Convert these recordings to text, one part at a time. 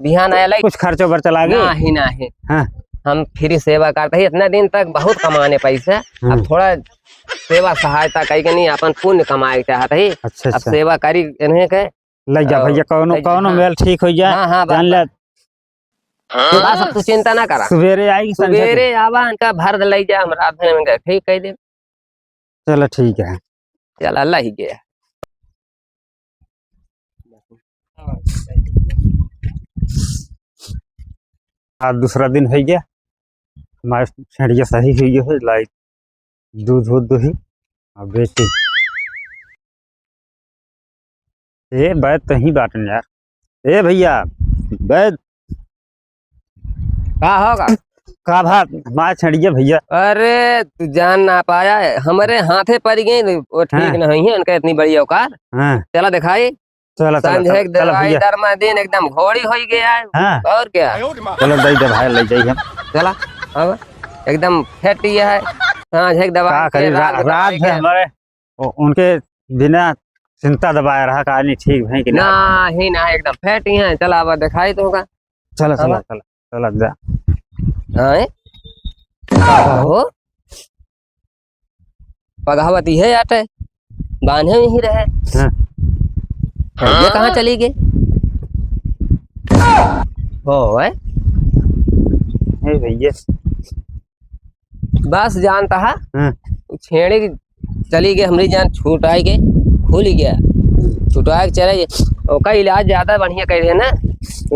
बिहान आया कुछ खर्चो पर चला गए नहीं नहीं। हाँ। हम फ्री सेवा करते ही इतना दिन तक बहुत कमाने पैसे, अब थोड़ा सेवा सहायता कई के नहीं अपन पुण्य कमाए चाहते ही। अच्छा अब सेवा करी इन्हें के लग जा भैया कौनो मेल ठीक हो जाए। हाँ जान ले बस अब तू चिंता ना करा, सवेरे आएगी सवेरे आवा इनका भर ले जा हम रात में ठीक कह दे। चलो ठीक है, चल अल्लाह ही गया। आज दूसरा दिन हो गया, हमारे छेड़िया सही हुई है, लाइट दूध दुही और बेची ए बैद तही बाटन यार। ए भैया बैद का होगा का भात हमारे छेड़िया भैया। अरे तू जान ना पाया है, हमारे हाथे पड़ गई वो ठीक नहीं है उनका इतनी बड़ी औकात। चला दिखाई संजय दवाई दरमा दिन एकदम घोड़ी हो गया है। और क्या चलो दई दवाई ले जाइए हम। चला अब एकदम फेट है सांझ दवाई रात है हमारे उनके बिना चिंता दबाए रहा कहानी ठीक है कि नहीं ना एकदम फेट ही है। चला अब दिखाई तो होगा। चलो चलो चलो चलो जा पगावती है आटे बांधे में ही रहे। ये कहाँ चली गई हो भैया बस जानता है छेड़े चली गई हमारी जान छूट आई के खुल गया छुटवा के चले ओका इलाज ज्यादा बढ़िया कर रहे ना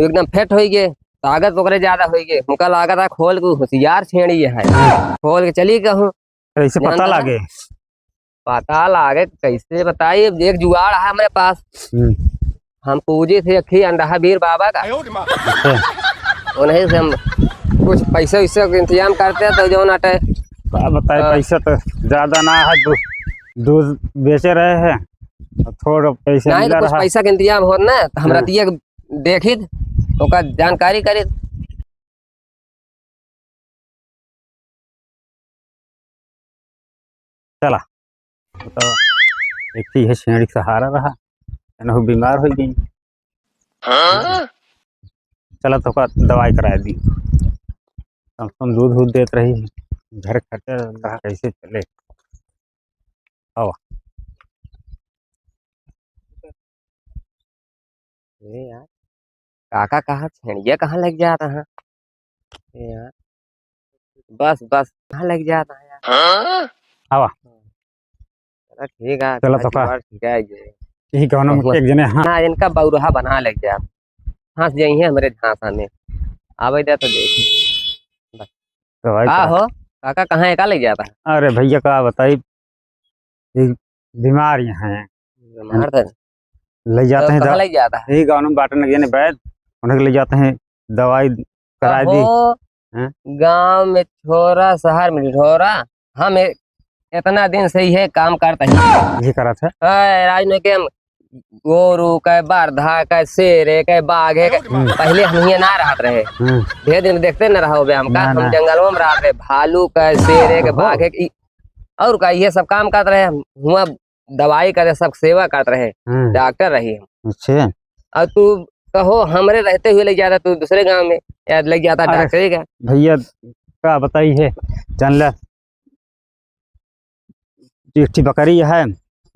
एकदम फिट हो गए ताकत वगैरह ज्यादा हो गई हमका लागत है खोल के होशियार छेड़ी है खोल के चली कहूँ कैसे पता लागे कैसे बताइए। एक जुगाड़ है हमारे पास हम पूजे थे अखी अंडा वीर बाबा का उन्हीं से हम कुछ पैसे वैसे का इंतजाम करते हैं तो जो नाटे बताए पैसा तो ज्यादा ना है दूध बेचे रहे हैं थोड़ा पैसे नहीं तो कुछ पैसा का इंतजाम हो ना तो हमरा दिए देखी तो का जानकारी करे। चला बताओ एक ही है छेड़ी सहारा रहा ना बीमार हो गई। चला तो का दवाई करा दी कम से कम दूध देते रही घर खर्चा रहा कैसे चले। आओ यार काका कहाँ छेड़िया कहाँ लग जाता है यार बस बस कहाँ लग जाता है यार। आवा ठीक है चलो तो का ठीक है यही कौन एक जने हाँ इनका बौरहा बना लग जाए हंस जाइए हमारे झांसा में आवे दे तो देखिए का हो काका कहाँ एका लग जाता है। अरे भैया का बताई बीमार यहाँ है ले जाते हैं लग जाता है यही गाँव में बांटने लगे बैद उन्हें ले जाते हैं दवाई करा दी। गांव में छोरा शहर में ढोरा हम इतना दिन से ही काम करते हैं ये करा था राज में के हम गोरू के बारधा के शेरे के बाघे के पहले हम ये ना रहते रहे धीरे दिन देखते न रहो हम का हम जंगलों में रहते भालू के शेरे के बाघे के और का ये सब काम करते रहे हुआ दवाई करते सब सेवा करते रहे डॉक्टर रही हम। अच्छा और तू कहो हमरे रहते हुए लग जाता तू दूसरे गांव में या लग जाता डॉक्टर का। भैया का बताई है जान ले चिट्ठी बकरी है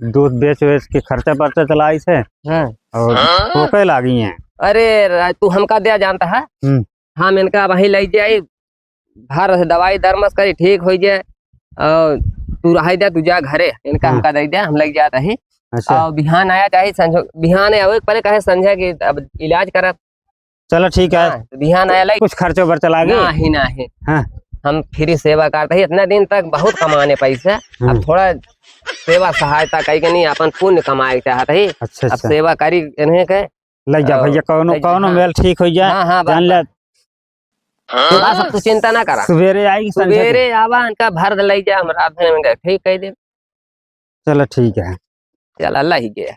दूध बेच के खर्चा पर्चा चलाई से और ठोके लागी है। अरे तू हमका दिया जानता है हम इनका वही ले जाए भर दवाई दरमस करी ठीक हो जाए और तू रह दे तू जा घरे इनका हमका दे दिया हम लग जाता है। और बिहान आया चाहे संजो बिहान आया पहले कहे संजय की अब इलाज करा। चलो ठीक है बिहान आया कुछ खर्चो पर चला गए नहीं हम फ्री सेवा करते ही इतना दिन तक बहुत कमाने पैसे, अब थोड़ा सेवा सहायता कई के नहीं अपन पुण्य कमाए चाहते ही। अब सेवा करी इन्हें के लग जा भैया कौनो मेल ठीक हो जाए। जान ले बस अब तू चिंता ना करा सवेरे आएगी सवेरे आवा इनका भर ले जा हम रात में ठीक कह दे। चलो ठीक है चल अल्लाह ही गया।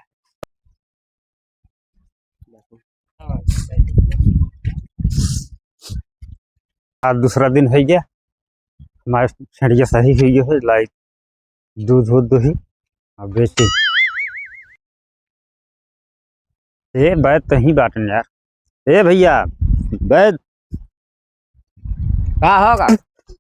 आज दूसरा दिन हो गया, हमारे छेड़िया सही हुई है, लाइट दूध दुही और बेची ए बैद तही बाटन यार। ए भैया बैद का होगा?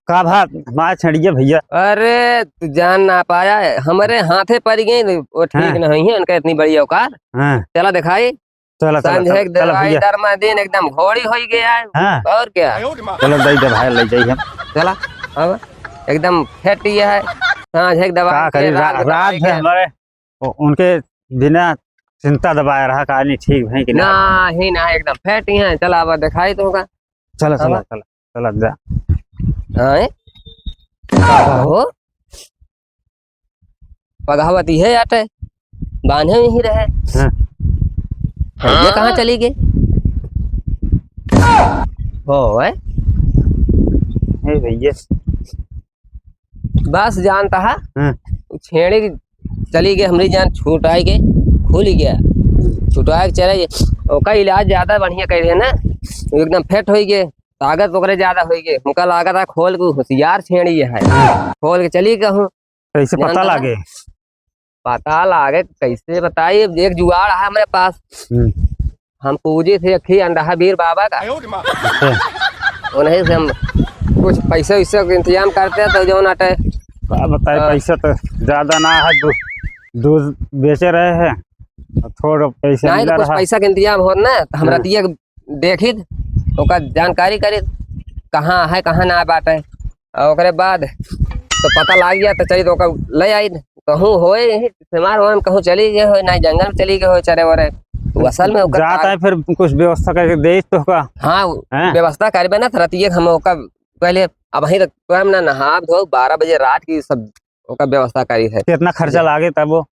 का भात हमारा छड़िए भैया। अरे तू जान ना पाया है, हमारे हाथे पड़ गई वो ठीक हाँ। नहीं है उनका इतनी बड़ी औकात। हाँ चला दिखाई चलो चलो संजय चलो चलो दवाई भैया। दरमा दिन एकदम घोड़ी हो गया है। हाँ और क्या चलो दई दवाई ले जाइए हम। चला अब एकदम फेट ये है सांझ एक का दवाई करी के रात रात दवाई है के। हमारे उनके बिना चिंता दबाए रहा कहानी ठीक है कि ना नहीं। ही ना एकदम फेट ही है। चला अब दिखाई तो होगा। चलो चलो हाँ। चलो चलो जा। हाँ हो पगावती है आटे बांधे में ही रहे। हाँ। ये कहाँ चली गई? हो है ए भैया। बस जानता है हाँ। छेड़ी चली गई हमारी जान छूट आई के खुल गया छुटवा के चले गए। ओका इलाज ज्यादा बढ़िया कर रहे ना एकदम फिट हो गए ताकत ओकरे ज्यादा हो गई। हमका लागत है खोल के होशियार छेड़ी है खोल के चली कहूँ। कैसे पता जानता है? लगे? पता लागे कैसे बताइए एक जुगाड़ है हमारे पास। हम पूजे थे अखी अंडा वीर बाबा का उन्हीं से हम कुछ पैसे वैसे का इंतजाम करते हैं तो जो नाटे का बताए पैसा तो ज्यादा ना है दूध बेचे रहे हैं थोड़ा पैसा नहीं मिला तो कुछ रहा। पैसा के इंतजाम हो ना तो हम हाँ। रतिया देखी ओका जानकारी करी कहाँ है कहाँ ना बाटे और ओकरे बाद तो पता लग गया तो चली तो ओका ले आई कहूँ होए बीमार हो कहूँ चली गए हो ना जंगल में चली गए हो चरे वरे वो असल में ओकर जाता है फिर कुछ व्यवस्था करके दे तो का। हाँ हैं? व्यवस्था करबे ना रतिया हम ओका पहले अब वहीं तक तो हम ना नहा धो 12 बजे रात की सब ओका व्यवस्था करी है। कितना खर्चा लागे तब वो?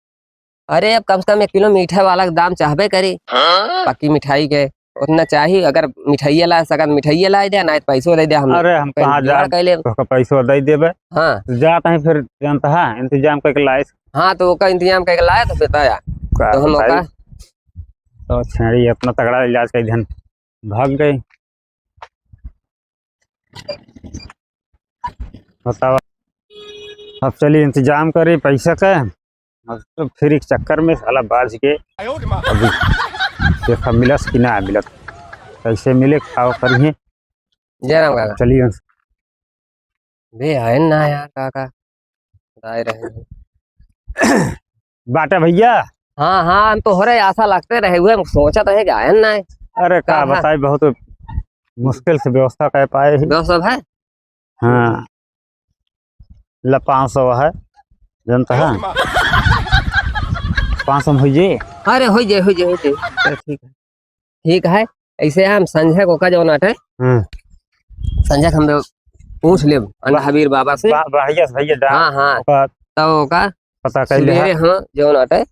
अरे अब कम से कम 1 किलो मीठा वाला का दाम चाहबे करी पक्की मिठाई के उतना चाहिए। अगर मिठाइया ला सकत मिठाइया ला दे ना पैसों दे दे हम। अरे हम कहाँ जा कैले तो पैसा दे देबे। हाँ जाता है फिर जानता है इंतजाम करके लाए। हाँ तो ओका इंतजाम करके लाया तो बताया का तो हम बताई? ओका तो छेड़ी अपना तगड़ा इलाज कर ध्यान भाग गई। बताओ अब चलिए इंतजाम करी पैसा का तो फिर एक चक्कर में साला बाज के अभी देखा मिलस कि ना मिलत कैसे मिले खाओ करिए। जय राम काका चलिए बे आए ना यार काका आए रहे। बाटा भैया। हाँ हाँ हम तो हो रहे आशा लगते रहे हुए हम सोचा तो है कि आयन ना है। अरे का कहाँ? बताए बहुत मुश्किल से व्यवस्था कर पाए ही। दो सब है हाँ ला 500 है जनता है 500 में हो जाए। अरे हो जाए हो जाए चल ठीक है ऐसे हम संजय को का जो नाटे संजय हम लोग पूछ ले हबीर बाबा से। बढ़िया से भैया डाल हाँ हाँ ओका तो का पता कर ले सवेरे हाँ जो नाटे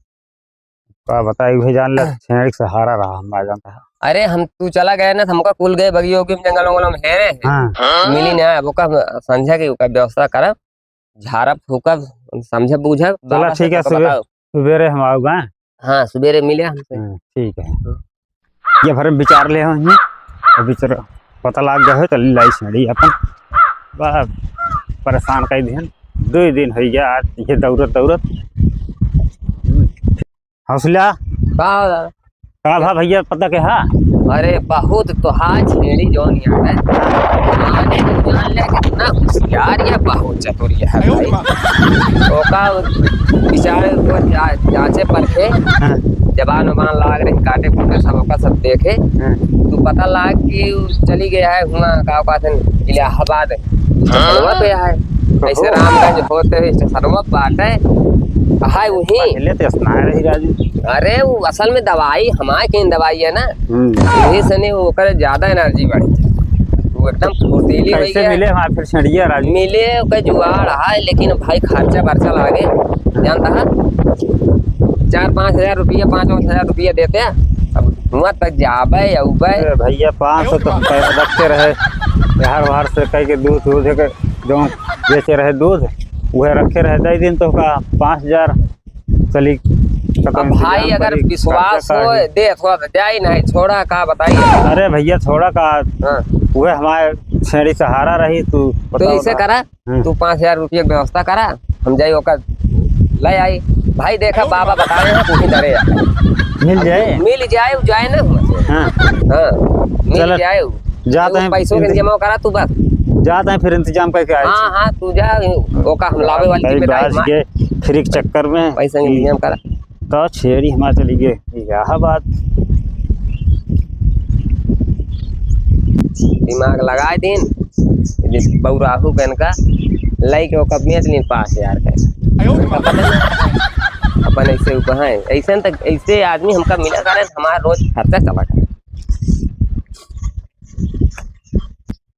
का बताई भाई जान ले छेड़ी से हारा रहा हम आ जानता है। अरे हम तू चला गए ना हमका कुल गए बगियो के जंगलों वंगलों में हेरे हाँ मिली ना वो का संजय की व्यवस्था करब झाड़ब फूकब समझ बूझब चला ठीक है सवेरे हम आऊंगा। हाँ सवेरे मिले हमसे। ठीक है ये भर विचार ले हम अभी चलो पता लग गया है तो लाई छेड़ी अपन बस परेशान कर दिन 2 दिन हो गया आज ये दौड़त हौसला का भा भैया पता के हा। अरे बहुत तो हाँ छेड़ी जोन यहाँ है जान ले कितना होशियार या बहुत चतुरिया है भाई। ओका बेचारे को जांचे परखे जबान वबान लाग रही काटे कुटे सब ओका सब देखे तो पता लाग कि चली गया है हुआ का बात है इलाहाबाद स्टेशनवा पे है ऐसे रामगंज होते हुए स्टेशनवा बाटे हाय वही पहले तो सुना रही राजू। अरे वो असल में दवाई हमारे की दवाई है ना यही सने ओकर ज्यादा एनर्जी बढ़ी वो एकदम फुर्तीली हो कैसे गया। मिले हमारे फिर छड़िया राजू? मिले ओकर जुगाड़ है लेकिन भाई खर्चा बर्चा लागे जानता है 4-5 हजार रुपया 5-5 हजार रुपया देते हैं अब वहाँ तक जाबे अबे। भैया 500 तो रखते रहे हर बाहर से कह के दूध जो बेचे रहे दूध वह रखे रहे 10 दिन तो का 5000 चली अब भाई अगर विश्वास हो दे थोड़ा जाए नहीं छोड़ा का बताइए। अरे भैया छोड़ा का हाँ। वह हमारे छेड़ी सहारा रही तू तो ऐसे करा तू 5000 रुपये की व्यवस्था करा हम जाये ओकर ले आई भाई देखा बाबा बता रहे हैं तू ही डरे मिल जाए मिल जाए जाए ना हाँ हाँ मिल चलो। जाए जाते हैं पैसों के इंतजाम करा तू बस। जाते हैं फिर इंतजाम करके आए हाँ हाँ तू जा, ओका हम लावे वाली भाई जिम्मेदारी बाज के फिर एक चक्कर में पैसा के इंतजाम करा। तो छेड़ी हमारे चली गए यह बात। दिमाग लगा दिन बउराहू बहन का लई के ओका बेच ली 5,000 का अपन ऐसे ऊपर है। ऐसे तक ऐसे आदमी हमका मिला करे हमारा रोज खर्चा चला करे।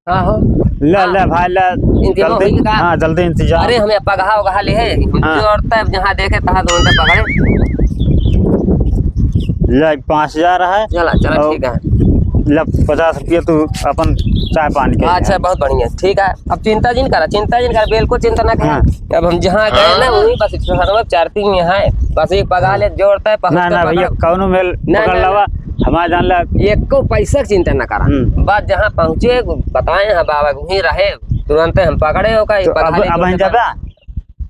आहो ले ले भाई ले इंतजाम जल्दी, होई का? हाँ जल्दी इंतजाम। अरे हमें पगहा उगहा ले है जोड़ता है जहाँ देखे तहाँ दोनों पकड़े। ले 5,000 है। चला चला ठीक है। ले 50 रुपये तू अपन चाय पानी के। अच्छा बहुत बढ़िया ठीक है। अब चिंता जिन करा, चिंता जिन करा, बिल्कुल चिंता ना हाँ। कर। अब हम जहाँ गए ना वहीं बस 4-3 यहाँ है, बस एक पगा ले जोड़ता है ना ना भैया कौनो मेल पकड़ लवा हमारा जान ला। एक को पैसा की चिंता ना करा, बस जहाँ पहुँचे बताए हाँ बाबा वहीं रहे तुरंत हम पकड़े हो का। अब हम जाबे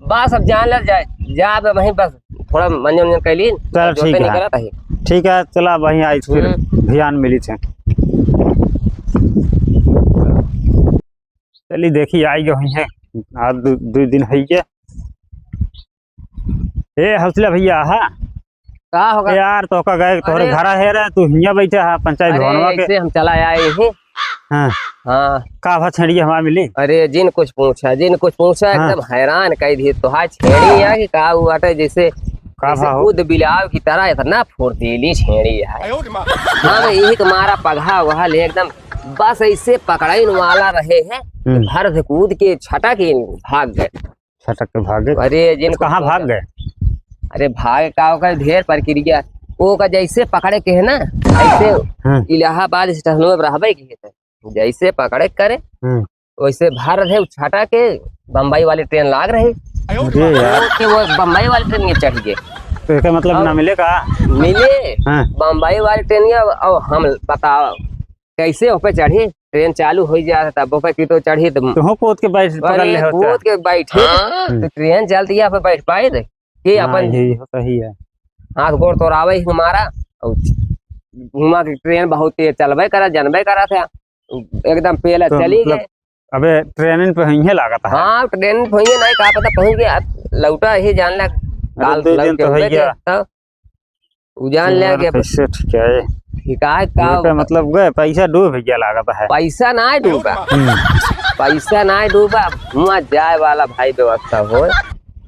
बस अब जान लग जाए जा वहीं बस थोड़ा मंजन कैली। चल ठीक है चला वहीं आई फिर ध्यान मिली थे। चलिए देखिए आई गए हुई है आज 2 दिन है ये। ए हौसला भैया हाँ का होगा यार तो का गए तोहरे घर है रे तू हिया बैठे है पंचायत भवनवा के। हम चला आए ही। हाँ हाँ का भा छेड़ी हमारा मिली। अरे जिन कुछ पूछा एकदम हैरान कह दी तो हाँ छेड़ी है कि का हुआ था जैसे खुद बिलाव की तरह इतना फुर्तीली छेड़ी है। हाँ यही तुम्हारा पगहा वहा ले एकदम बस ऐसे पकड़ाई वाला रहे हैं भर कूद के छटक के भाग गए। छटक के भाग गए। अरे जिन कहाँ भाग गए। अरे भाग का ढेर प्रक्रिया वो का जैसे पकड़े के है ना ऐसे इलाहाबाद स्टेशन में रहबे के है जैसे पकड़े करे वैसे भर रहे छटा के बम्बई वाली ट्रेन लाग रही कि वो बम्बई वाली ट्रेन में चढ़ गए। तो इसका मतलब ना मिलेगा मिले बम्बई वाली ट्रेन और हम बताओ कैसे ऊपर चढ़ी ट्रेन चालू हो जाता तब ऊपर की तो चढ़ी तो कूद के बैठ कूद के बैठे तो ट्रेन चलती है बैठ पाए थे कि अपन सही है हाथ गोड़ तोड़ावे हमारा घुमा की ट्रेन बहुत तेज चलबे करा जनबे करा था एकदम पहले तो चली गए। अबे ट्रेन पे ही लागत है। हाँ ट्रेन पे ही नहीं कहा पता पहुंच गया लौटा ही जान लग काल तो है गया जान ले गया ठीक है शिकायत का मतलब गए पैसा डूब गया लागत है। पैसा ना डूबा पैसा ना डूबा वहाँ जाए वाला भाई व्यवस्था हो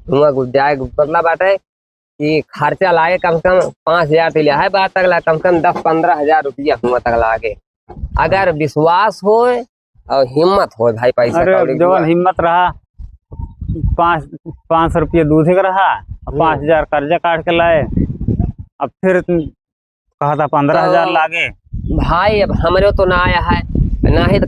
वहाँ जाए मतलब बाटे कि खर्चा लागे कम से कम 5,000 लिया है बात तक कम से कम 10-15 हजार रुपया हुआ तक लागे अगर विश्वास हो और हिम्मत हो भाई पैसा। अरे जवान हिम्मत रहा 500 रुपये दूध का रहा 5,000 कर्जा काट के लाए अब फिर कहा था 15,000 लागे भाई। अब हमारे तो ना आया है ना ही तो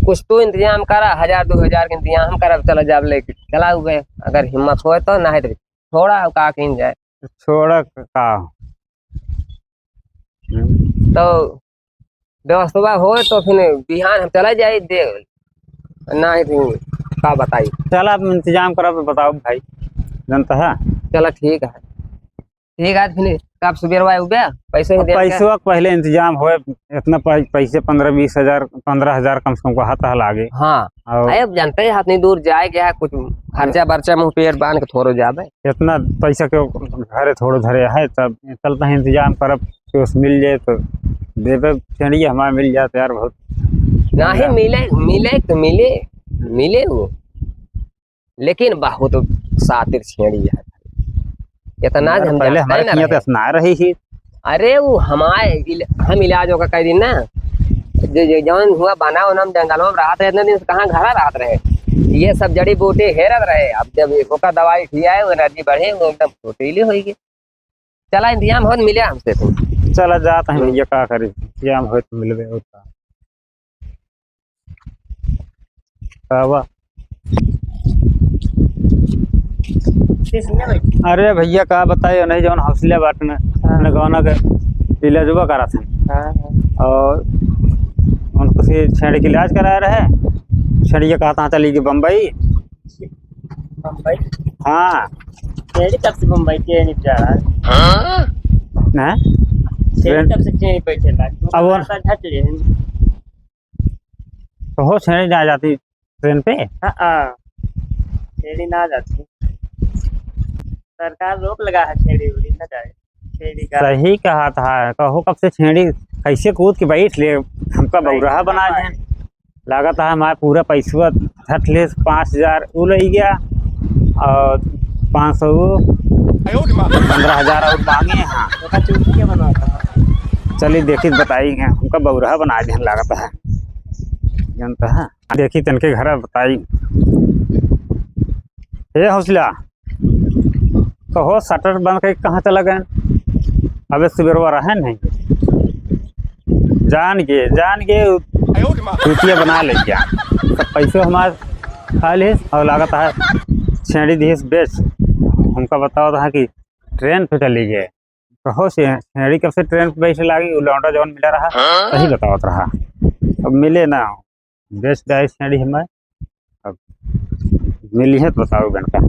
कुछ तो इंतजाम करा 1,000-2,000 का इंतजाम करा चला जाब लेके चला हुए अगर हिम्मत हो तो ना है तो थोड़ा का किन जाए छोड़ा का तो व्यवस्था हो तो फिर बिहान हम चला जाए दे ना ही का बताई। चला इंतजाम करा बताओ भाई जनता है। चला ठीक है फिर कब सुबह उबे पैसे पहले इंतजाम हो इतना पैसे 15-20 हजार 15,000 कम से कम हाथ लागे। हाँ अब जानते हैं हाथ नहीं दूर जाए गया कुछ खर्चा बर्चा मुँह पेड़ बांध के थोड़ो जाबे इतना पैसा के घरे थोड़ो धरे है तब चलता है इंतजाम करब मिल जाए तो देवे छेड़िए हमारा मिल जाए यार बहुत ना ही मिले तो मिले वो लेकिन बहुत सातिर छेड़ी है इतना पहले हमारे सुना रही थी। अरे वो हम इलाजों का कई दिन ना जौन हुआ बना उन जंगलों में रहा था इतने दिन कहाँ घर रहते रहे ये सब जड़ी बूटी हेरत रहे। अब जब एक दवाई खिया है वो एनर्जी बढ़े वो एकदम फुर्तीली होगी। चला इंतजाम हो मिले हमसे तो चला जाता है ये का करे इंतजाम हो तो मिलवे होता। अरे भैया का बताइए नहीं जौन हौसले बाट में गौना के इलाजवा करा था और उनको से छेड़ के इलाज कराया रहे छेड़िए कहा था चली गई बम्बई। हाँ कब से मुंबई के नहीं जा रहा है कब से बैठे अब तो हो छेड़ी ना जाती ट्रेन पे। हाँ छेड़ी ना जाती, सरकार रोक लगा है, छेड़ी उड़ी ना जाए, छेड़ी का सही कहा था, कहो कब से छेड़ी कैसे कूद के बैठ ले, हमका बौराहा बना दे। लागत है हमारा पूरा पैसा हट ले, 5,000 वो ले गया और 500 15,000 और मांगे। हाँ तो का चूड़ी के बनाता है। चलिए देखी बताई है, हमका बौराहा बना दे लागत है, जानता है। देखी तनके घर बताई हे हौसला, कहो शटर बंद करके कहाँ चला गए, अबे सुबह रहे नहीं, जान के चूतिया बना ले गया, सब पैसे हमारे खा ले और लागत है छेड़ी दी बेच। हमका बताओ था कि ट्रेन पे चली गए, कहो से छेड़ी कब से ट्रेन पे बैठे लागी, लौंडा जौन मिला रहा सही बताओ रहा, अब मिले ना बेच जाए छेड़ी हमारे, अब मिली है तो बताओ घंटा।